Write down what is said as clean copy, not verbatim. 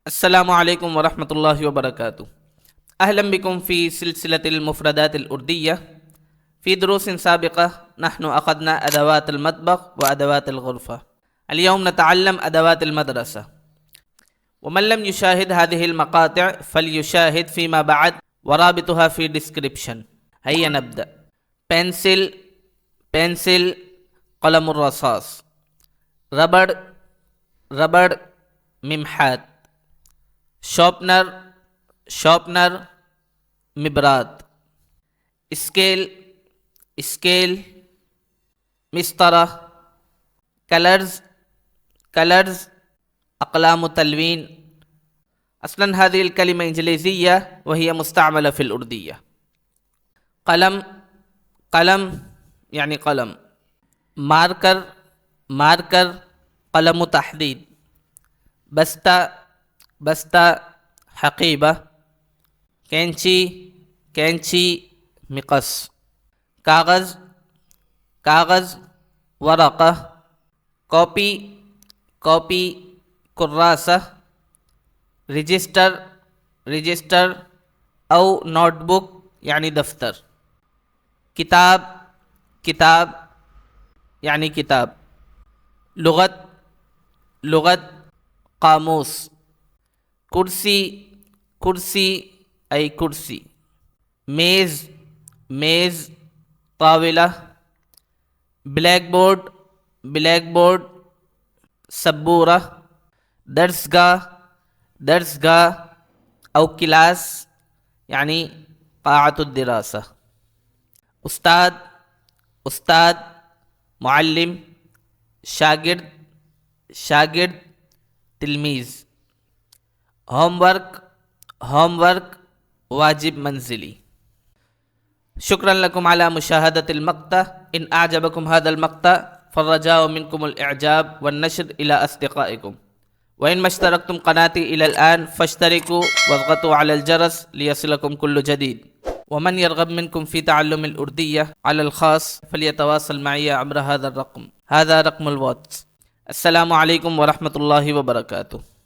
السلام علیکم ورحمۃ اللہ وبرکاتہ. اهلا بكم في سلسلة المفردات الأردية. في دروس سابقة نحن أخذنا أدوات المطبخ وأدوات الغرفة. اليوم نتعلم أدوات المدرسة. ومن لم يشاهد هذه المقاطع فليشاهد فيما بعد ورابطها في description. هيا نبدأ. بنسل قلم الرصاص. ربڑ ممحات. شارپنر مبرات. اسکیل مسطرہ. کلرز اقلام تلوين. اصلا هذه الكلمة إنجليزية وهي مستعملة في الأردية. قلم يعني قلم. ماركر قلم تحديد. بستہ حقیبہ. کینچی مقص. کاغذ ورقہ. کاپی کراسہ. رجسٹر او نوٹ بک یعنی دفتر. کتاب یعنی کتاب. لغت قاموس. کرسی ای کرسی. میز طاولہ. Black board سبورہ. درسگاہ او کلاس یعنی قاعة الدراسة. استاد معلم. شاگرد تلمیذ. ہوم ورک واجب منزلی. شکرا لكم على مشاهدة المقطع. إن أعجبكم هذا المقطع فالرجاء منكم الإعجاب والنشر إلى أصدقائكم. وإن ما اشتركتم قناتي إلى الآن فاشتركوا واضغطوا على الجرس ليصلكم كل جديد. ومن يرغب منكم في تعلم الأردية على الخاص فليتواصل معي عبر هذا الرقم. هذا رقم الواتس. السلام عليكم ورحمة الله وبركاته.